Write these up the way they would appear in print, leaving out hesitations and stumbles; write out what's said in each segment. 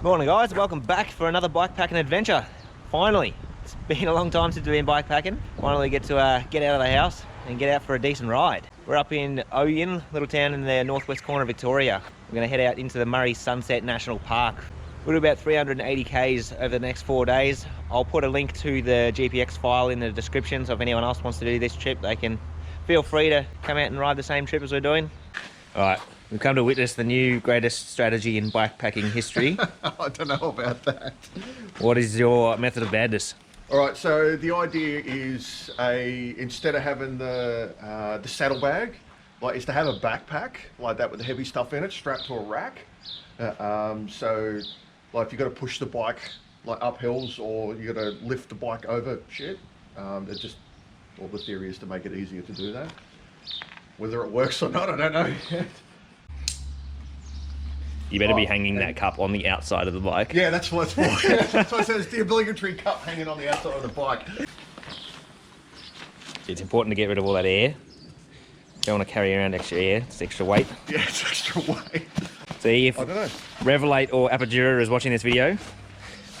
Morning guys, welcome back for another bikepacking adventure. Finally, it's been a long time since we've been bikepacking. Finally get to get out of the house and get out for a decent ride. We're up in Ouyen, little town in the northwest corner of Victoria. We're going to head out into the Murray Sunset National Park. We'll do about 380 k's over the next 4 days. I'll put a link to the GPX file in the description, so if anyone else wants to do this trip, they can feel free to come out and ride the same trip as we're doing. All right, we've come to witness the new greatest strategy in bikepacking history. I don't know about that. What is your method of madness? All right, so the idea is instead of having the saddlebag, is to have a backpack like that with the heavy stuff in it, strapped to a rack. So if you've got to push the bike up hills, or you got to lift the bike over shit, the theory is to make it easier to do that. Whether it works or not, I don't know yet. You better be hanging that cup on the outside of the bike. Yeah, that's what it's for. That's why I said it's the obligatory cup hanging on the outside of the bike. It's important to get rid of all that air. You don't want to carry around extra air, it's extra weight. Yeah, it's extra weight. See, if I don't know. Revelate or Apogura is watching this video,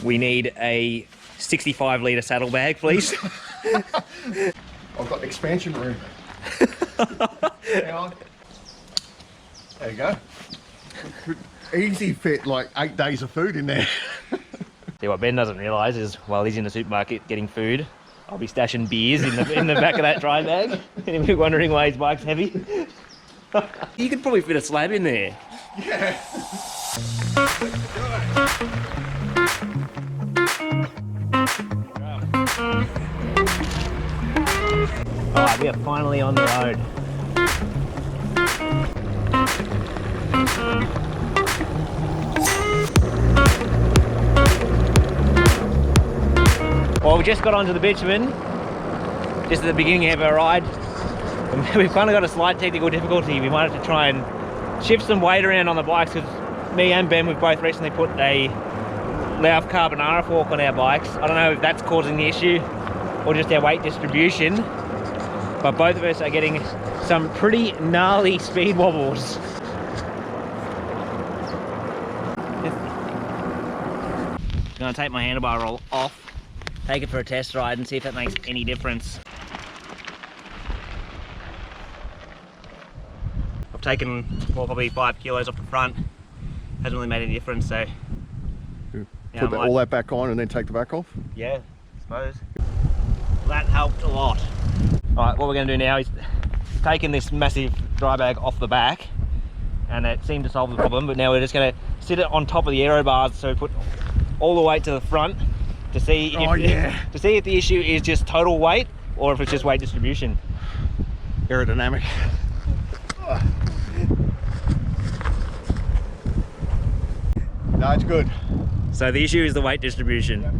we need a 65 litre saddlebag, please. I've got expansion room. Hang on. There you go. Could easy fit like 8 days of food in there. See, what Ben doesn't realise is while he's in the supermarket getting food, I'll be stashing beers in the back of that dry bag, and he'll be wondering why his bike's heavy. You could probably fit a slab in there. Yeah. Alright, we are finally on the road. Well, we just got onto the bitumen, just at the beginning of our ride. We've kind of got a slight technical difficulty. We might have to try and shift some weight around on the bikes, because me and Ben, we've both recently put a Lauf Carbonara fork on our bikes. I don't know if that's causing the issue or just our weight distribution, but both of us are getting some pretty gnarly speed wobbles. I'm gonna take my handlebar roll off, take it for a test ride and see if that makes any difference. I've taken, well, probably 5 kilos off the front. Hasn't really made any difference, so. Put all that back on and then take the back off? Yeah, I suppose. That helped a lot. All right, what we're gonna do now is taking this massive dry bag off the back, and it seemed to solve the problem, but now we're just gonna sit it on top of the aero bars, so we put all the weight to the front to see if the issue is just total weight or if it's just weight distribution. Aerodynamic. No, it's good. So the issue is the weight distribution. Yep.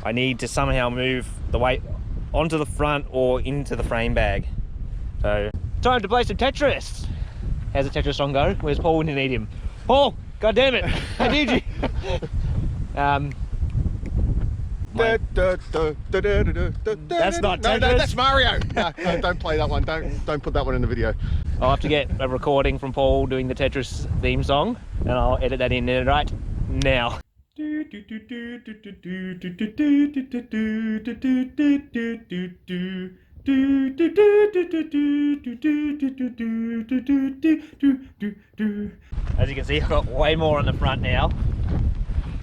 I need to somehow move the weight onto the front or into the frame bag. So, time to play some Tetris. How's the Tetris song go? Where's Paul when you need him? Paul, god damn it, I need you. That's not Tetris. No, that's Mario. No, don't play that one. Don't put that one in the video. I'll have to get a recording from Paul doing the Tetris theme song, and I'll edit that in right now. As you can see, I've got way more on the front now.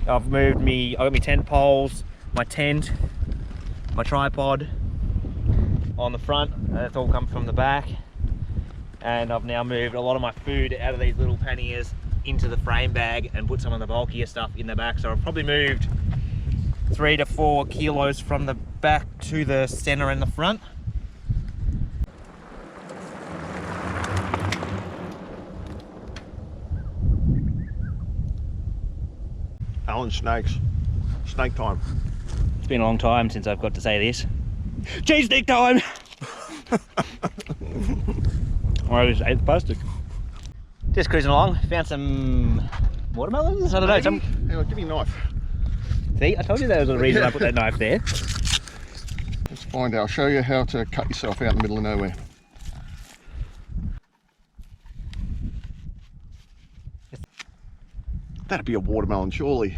I've got my tent poles, my tent, my tripod on the front. That's all come from the back. And I've now moved a lot of my food out of these little panniers into the frame bag and put some of the bulkier stuff in the back. So I've probably moved 3 to 4 kilos from the back to the center and the front. Alan, snakes. Snake time. It's been a long time since I've got to say this. Cheese stick time! I just ate the plastic. Just cruising along, found some watermelons? I don't know. Hang on, give me a knife. See, I told you there was a reason I put that knife there. Let's find out. I'll show you how to cut yourself out in the middle of nowhere. That'd be a watermelon, surely.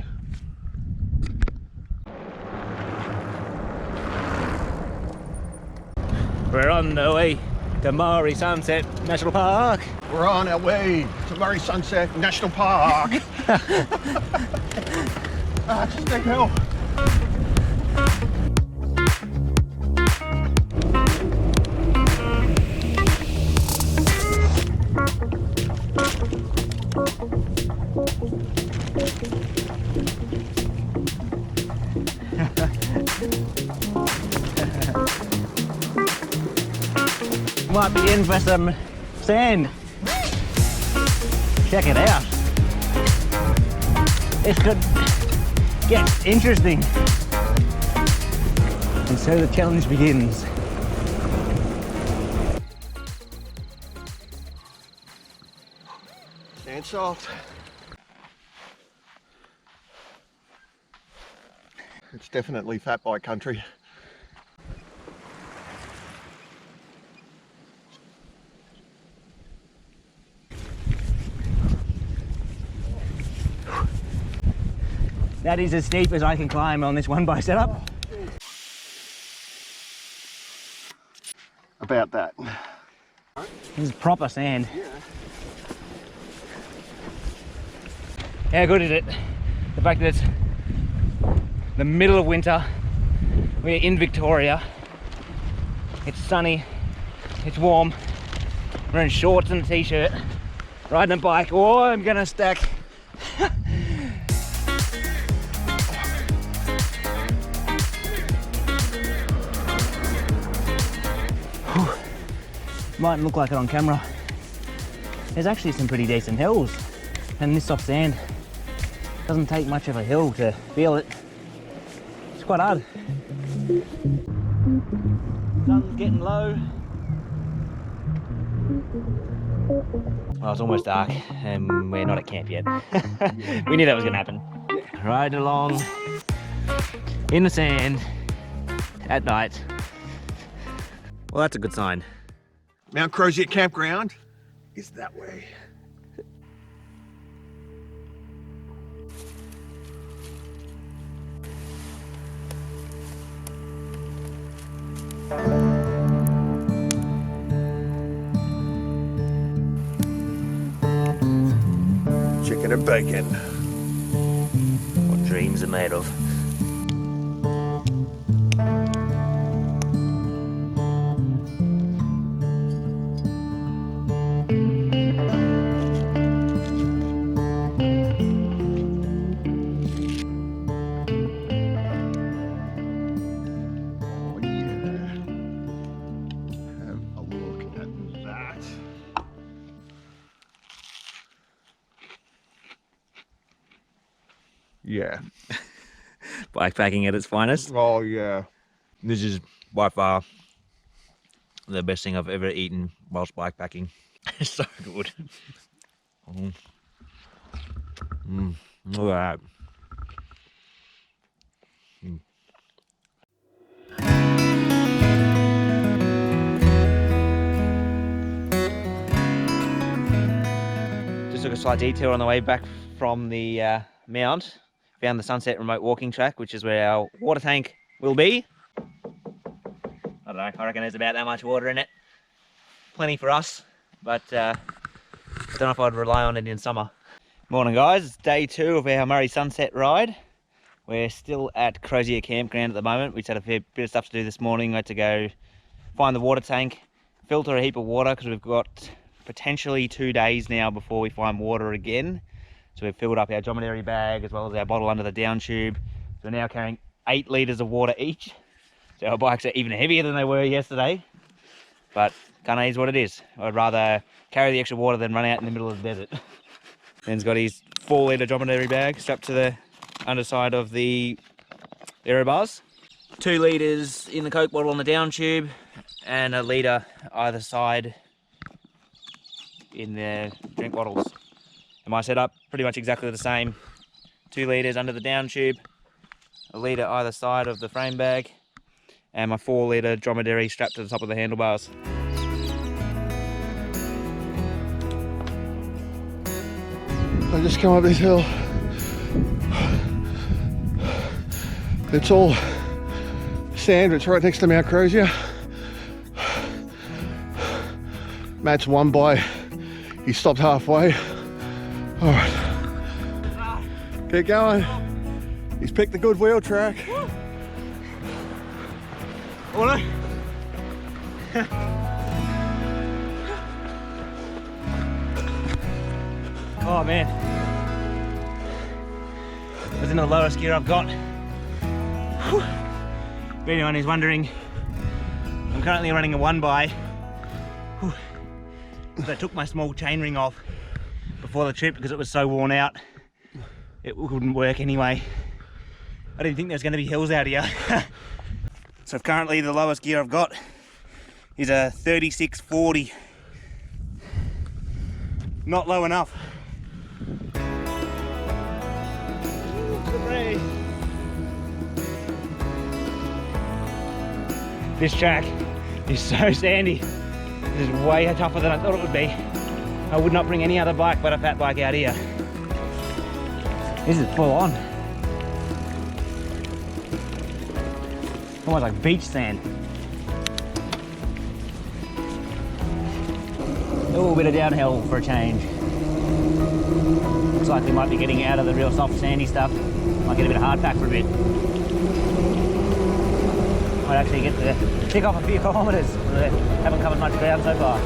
We're on the way to Maury Sunset National Park. We're on our way to Murray Sunset National Park. Just take help. Might be in for some sand. Check it out. This could get interesting. And so the challenge begins. Sand salt. It's definitely fat bike country. That is as steep as I can climb on this one bike setup. About that. This is proper sand. How good is it? The fact that it's the middle of winter, we're in Victoria, it's sunny, it's warm, we're in shorts and a t-shirt, riding a bike. Oh, I'm gonna stack. Mightn't look like it on camera. There's actually some pretty decent hills, and this soft sand doesn't take much of a hill to feel it. It's quite hard. Sun's getting low. Well, it's almost dark and we're not at camp yet. We knew that was gonna happen. Riding along in the sand at night. Well, that's a good sign. Mount Crozier Campground is that way. Chicken and bacon. What dreams are made of. Yeah. Bikepacking at its finest. Oh, yeah. This is by far the best thing I've ever eaten whilst bikepacking. It's so good. Look at that. Just took a slight detour on the way back from the mount. Found the Sunset remote walking track, which is where our water tank will be. I don't know, I reckon there's about that much water in it. Plenty for us, but don't know if I'd rely on it in summer. Morning guys, it's day 2 of our Murray Sunset ride. We're still at Crozier Campground at the moment. We just had a fair bit of stuff to do this morning. We had to go find the water tank, filter a heap of water because we've got potentially 2 days now before we find water again. So we've filled up our dromedary bag as well as our bottle under the down tube. So we're now carrying 8 litres of water each. So our bikes are even heavier than they were yesterday. But kind of is what it is. I'd rather carry the extra water than run out in the middle of the desert. Ben's got his 4 litre dromedary bag strapped to the underside of the aero bars. 2 litres in the Coke bottle on the down tube and 1 litre either side in the drink bottles. And my setup, pretty much exactly the same. 2 litres under the down tube, 1 litre either side of the frame bag, and my 4 litre dromedary strapped to the top of the handlebars. I just come up this hill It's all sand, it's right next to Mount Crozier. Matt's won by, he stopped halfway. All right, keep going. He's picked the good wheel track. Oh no. Oh man. That's in the lowest gear I've got. Whew. If anyone is wondering, I'm currently running a 1x. So I took my small chainring off before the trip because it was so worn out. It wouldn't work anyway. I didn't think there was going to be hills out here. So currently the lowest gear I've got is a 3640. Not low enough. This track is so sandy. This is way tougher than I thought it would be. I would not bring any other bike but a fat bike out here. This is full on. Almost like beach sand. A little bit of downhill for a change. Looks like we might be getting out of the real soft sandy stuff. Might get a bit of hard pack for a bit. Might actually get to tick off a few kilometres. Haven't covered much ground so far.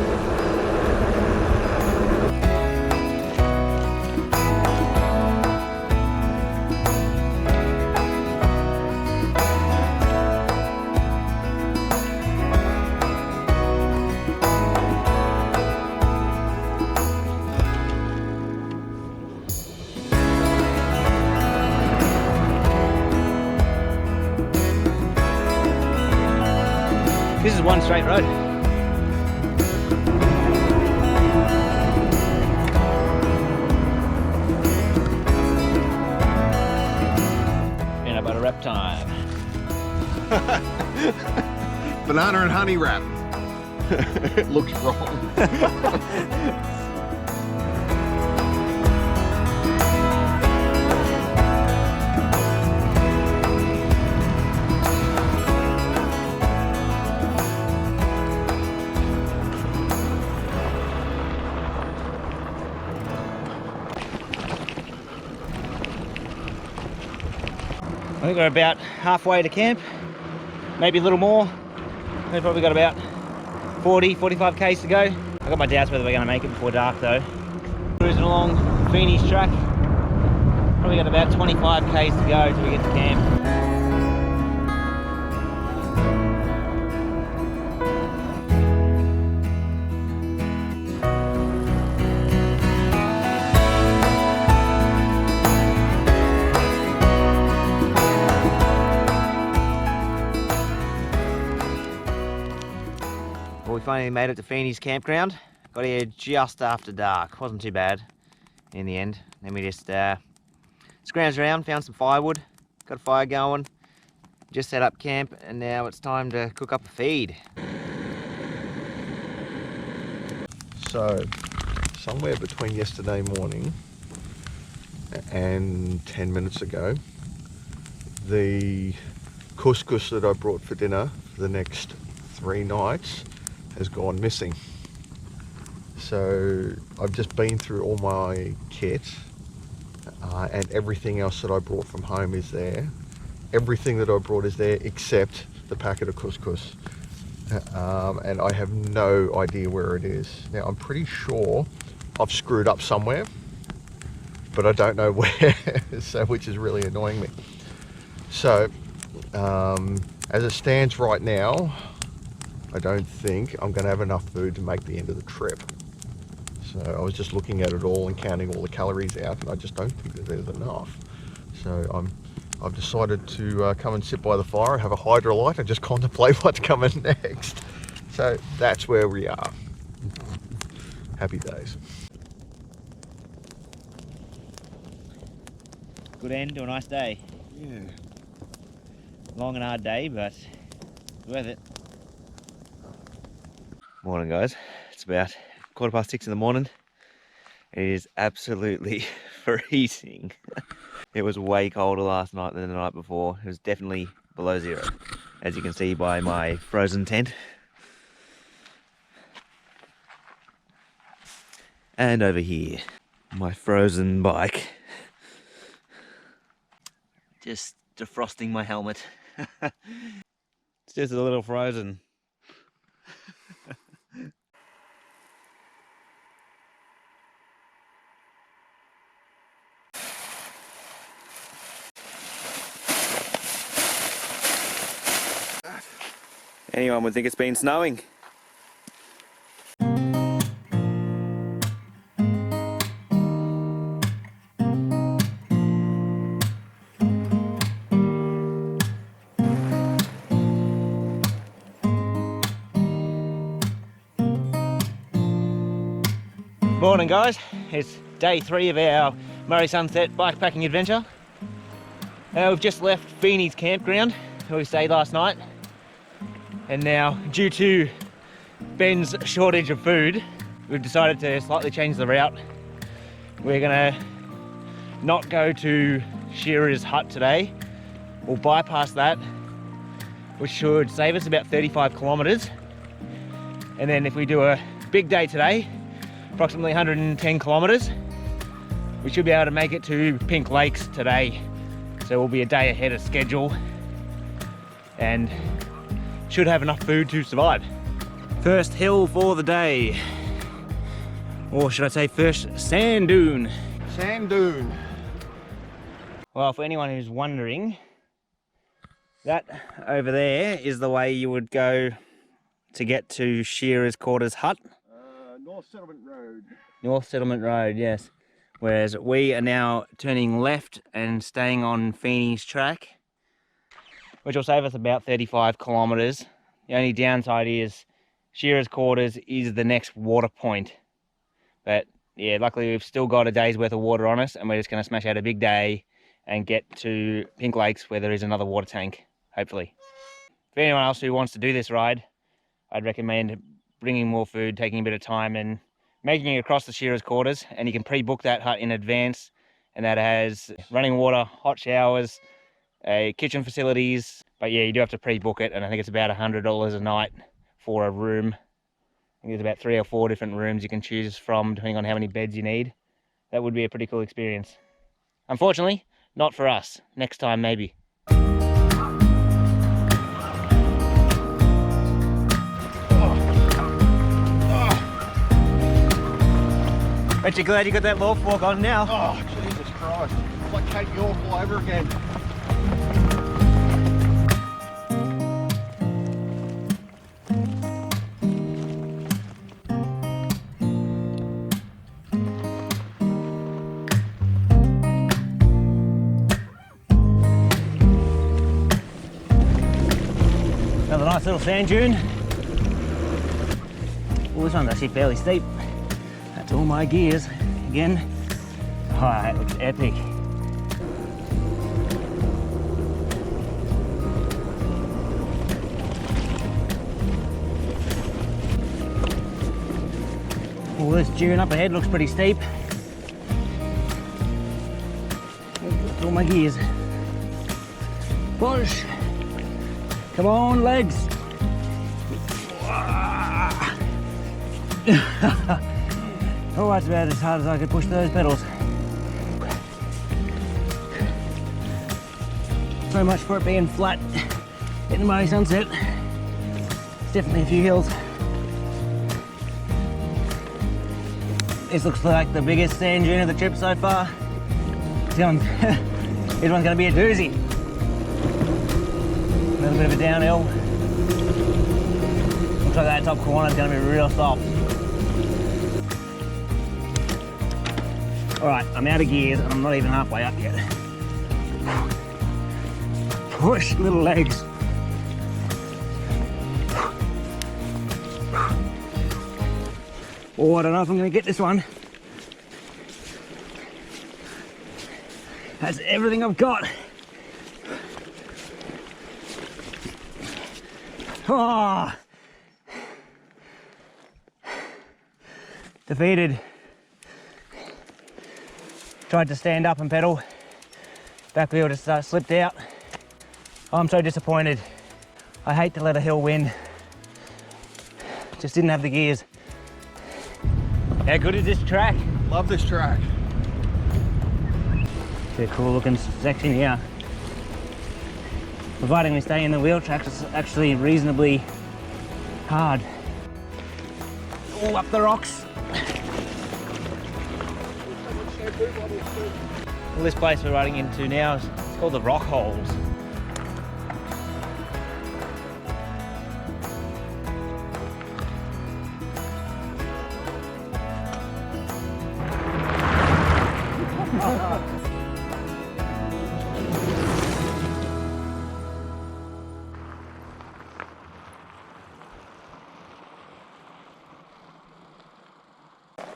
This is one straight road. Peanut butter wrap time. Banana and honey wrap. It looks wrong. I think we're about halfway to camp, maybe a little more. We've probably got about 40-45 k's to go. I've got my doubts whether we're going to make it before dark though. Cruising along Feeney's track, probably got about 25 k's to go till we get to camp. Well, we finally made it to Feeney's campground. Got here just after dark. Wasn't too bad in the end. Then we just scrounged around, found some firewood, got a fire going, just set up camp, and now it's time to cook up a feed. So, somewhere between yesterday morning and 10 minutes ago, the couscous that I brought for dinner for the next 3 nights has gone missing. So I've just been through all my kit and everything else that I brought from home is there. Everything that I brought is there except the packet of couscous. And I have no idea where it is. Now I'm pretty sure I've screwed up somewhere, but I don't know where, so which is really annoying me. So as it stands right now, I don't think I'm going to have enough food to make the end of the trip. So I was just looking at it all and counting all the calories out, and I just don't think that there's enough. So I've decided to come and sit by the fire, have a hydrolyte, and just contemplate what's coming next. So that's where we are. Happy days. Good end to a nice day. Yeah. Long and hard day, but worth it. Morning guys, it's about 6:15 in the morning It is absolutely freezing. It was way colder last night than the night before. It was definitely below zero, as you can see by my frozen tent. And over here, my frozen bike. Just defrosting my helmet. It's just a little frozen. Anyone would think it's been snowing. Morning guys, it's day 3 of our Murray Sunset bikepacking adventure. We've just left Feeney's campground where we stayed last night, and now due to Ben's shortage of food we've decided to slightly change the route. We're gonna not go to Shearer's hut today. We'll bypass that, which should save us about 35 kilometers, and then if we do a big day today, approximately 110 kilometers, we should be able to make it to Pink Lakes today. So we'll be a day ahead of schedule and should have enough food to survive. First hill for the day, or should I say first sand dune. Sand dune. Well, for anyone who's wondering, that over there is the way you would go to get to Shearer's Quarters hut. North Settlement Road. North Settlement Road, yes. Whereas we are now turning left and staying on Feeney's track, which will save us about 35 kilometers. The only downside is Shearer's Quarters is the next water point. But yeah, luckily we've still got a day's worth of water on us, and we're just going to smash out a big day and get to Pink Lakes where there is another water tank, hopefully. For anyone else who wants to do this ride, I'd recommend bringing more food, taking a bit of time and making it across the Shearer's Quarters, and you can pre-book that hut in advance, and that has running water, hot showers, kitchen facilities. But yeah, you do have to pre-book it, and I think it's about $100 a night for a room. I think there's about 3 or 4 different rooms you can choose from depending on how many beds you need. That would be a pretty cool experience. Unfortunately, not for us. Next time maybe. Bet you're glad you got that loft walk on now. Oh, Jesus Christ. It's like Kate York all over again. Another nice little sand dune. Oh, this one's actually fairly steep. That's all my gears again. Oh, that looks epic. Oh, this dune up ahead looks pretty steep. That's all my gears. Push. Come on, legs. Oh, that's about as hard as I could push those pedals. So much for it being flat in the Murray Sunset. It's definitely a few hills. This looks like the biggest sand dune of the trip so far. This one's going to be a doozy. A little bit of a downhill. Looks like that top corner is going to be real soft. Alright, I'm out of gears and I'm not even halfway up yet. Push, little legs. Oh, I don't know if I'm going to get this one. That's everything I've got. Oh. Defeated. Tried to stand up and pedal. Back wheel just slipped out. I'm so disappointed. I hate to let a hill win. Just didn't have the gears. How good is this track? Love this track. It's a cool looking section here. Providing we stay in the wheel tracks, it's actually reasonably hard. Oh, up the rocks. Well, this place we're riding into now is it's called the Rock Holes.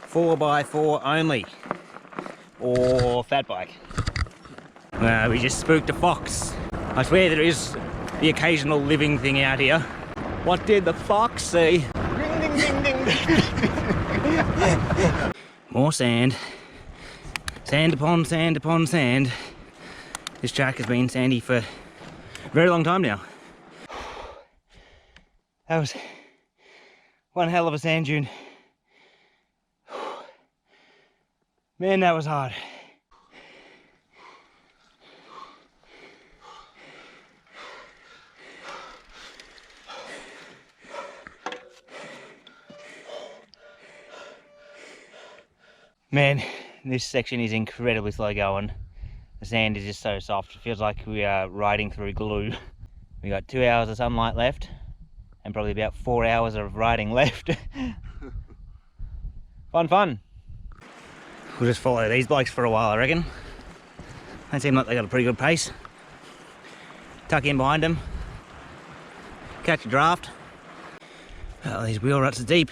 Four by four only, or fat bike. We just spooked a fox. I swear there is the occasional living thing out here. What did the fox see? Ding, ding, ding, ding. More sand. Sand upon sand upon sand. This track has been sandy for a very long time now. That was one hell of a sand dune. Man, that was hard. Man, this section is incredibly slow going. The sand is just so soft. It feels like we are riding through glue. We got 2 hours of sunlight left and probably about 4 hours of riding left. Fun. We'll just follow these bikes for a while, I reckon. They seem like they got a pretty good pace. Tuck in behind them. Catch a draft. Oh, these wheel ruts are deep.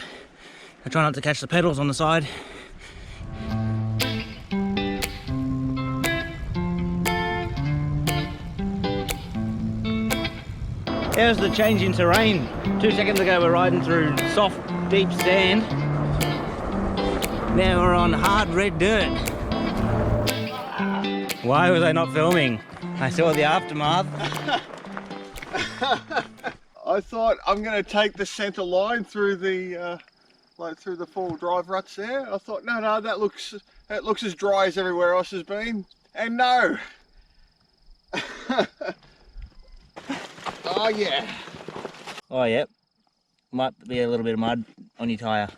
I try not to catch the pedals on the side. There's the change in terrain. 2 seconds ago we're riding through soft, deep sand. Now we're on hard red dirt. Why was I not filming? I saw the aftermath. I thought I'm going to take the centre line through the through the 4-wheel drive ruts there. I thought no, that looks as dry as everywhere else has been, and no. Oh yeah. Oh yep. Might be a little bit of mud on your tyre.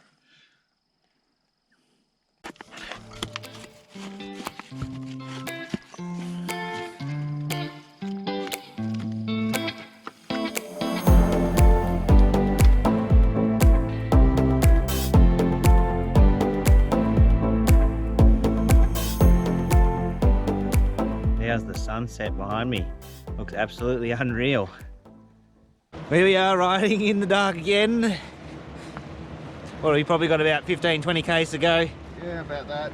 There's the sunset behind me. Looks absolutely unreal. Here we are riding in the dark again. Well, we probably got about 15-20 k's to go. Yeah, about that.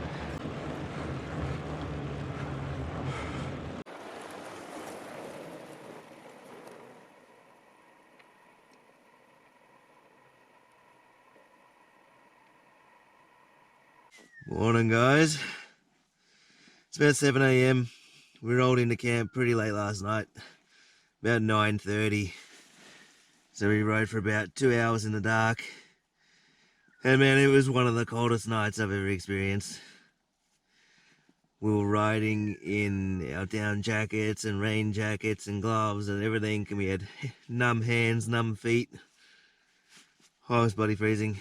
Morning guys, it's about 7 AM. We rolled into camp pretty late last night, about 9:30. So we rode for about 2 hours in the dark. And man, it was one of the coldest nights I've ever experienced. We were riding in our down jackets and rain jackets and gloves and everything, and we had numb hands, numb feet. I was bloody freezing.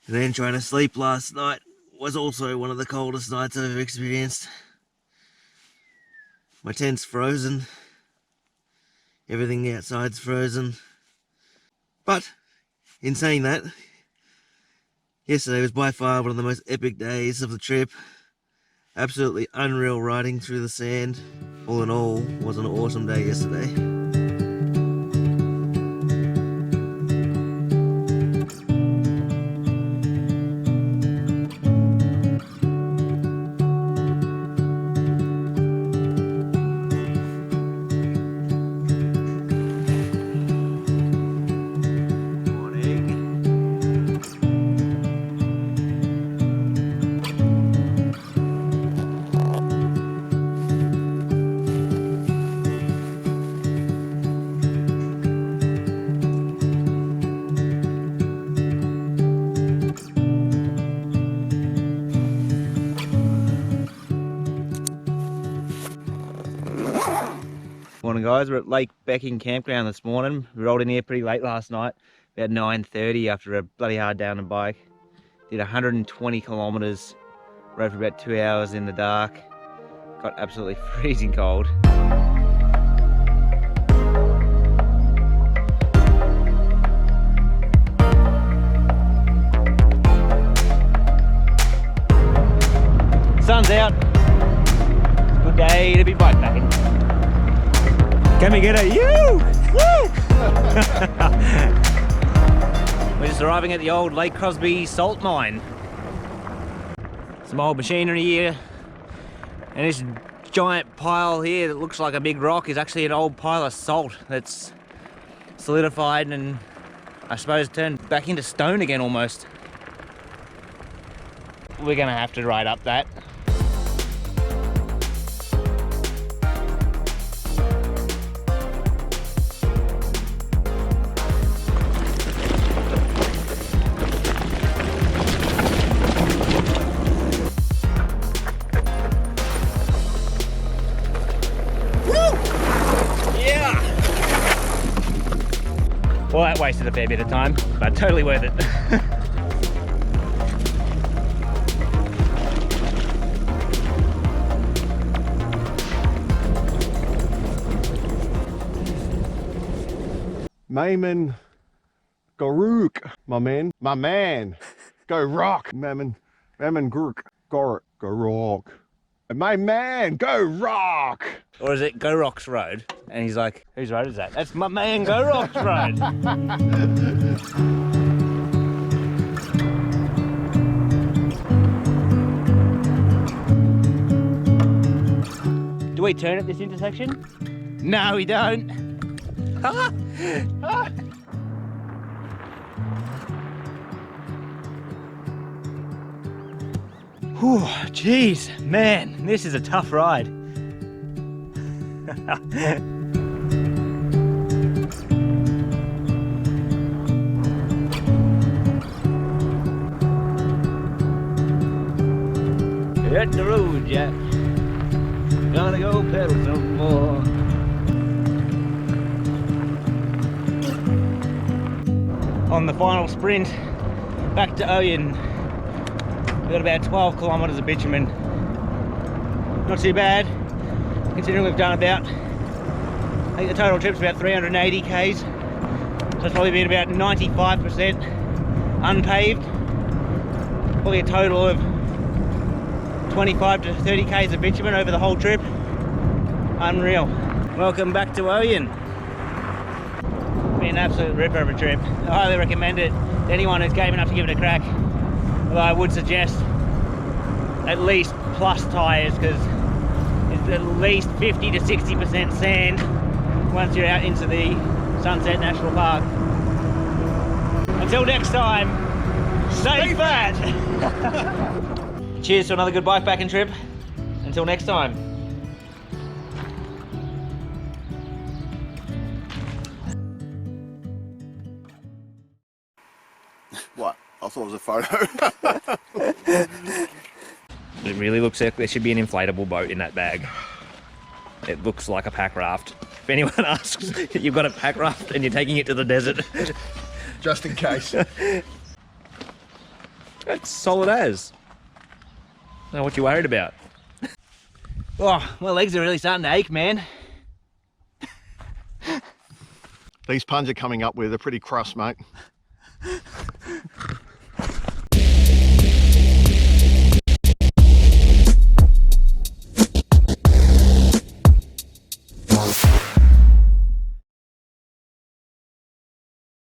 And then trying to sleep last night was also one of the coldest nights I've ever experienced. My tent's frozen. Everything outside's frozen. But, in saying that, yesterday was by far one of the most epic days of the trip. Absolutely unreal riding through the sand. All in all, was an awesome day yesterday. Morning guys, we're at Bikepacking Campground this morning. We rolled in here pretty late last night, about 9:30 after a bloody hard day on the bike. Did 120 kilometers, rode for about 2 hours in the dark. Got absolutely freezing cold. Sun's out. It's a good day to be bikepacking. Can we get a you? Woo! We're just arriving at the old Lake Crosby salt mine. Some old machinery here. And this giant pile here that looks like a big rock is actually an old pile of salt that's solidified and I suppose turned back into stone again almost. We're gonna have to ride up that. Well, that wasted a fair bit of time, but totally worth it. Mayman Garuk, my man, go rock, Mammon Gurk, go rock. My man, go rock. Or is it Go Rocks Road? And he's like, whose road is that? That's my man Go Rocks Road. Do we turn at this intersection? No, we don't. Whew, jeez, man, this is a tough ride. Hit the road, Jack. Gonna go pedal some more. On the final sprint back to Ouyen, we've got about 12 kilometers of bitumen. Not too bad, considering we've done about, I think the total trip's about 380 k's. So it's probably been about 95% unpaved. Probably a total of 25 to 30 k's of bitumen over the whole trip. Unreal. Welcome back to Ouyen. Been an absolute ripper of a trip. I highly recommend it to anyone who's game enough to give it a crack. Although I would suggest at least plus tyres, because it's at least 50 to 60% sand once you're out into the Sunset National Park. Until next time, stay fat! Cheers to another good bikepacking trip. Until next time. What? I thought it was a photo. It really looks like there should be an inflatable boat in that bag. It looks like a pack raft. If anyone asks, you've got a pack raft and you're taking it to the desert. Just in case. That's solid as. I don't know what you're worried about. Oh, my legs are really starting to ache, man. These puns are coming up with are pretty cross, mate.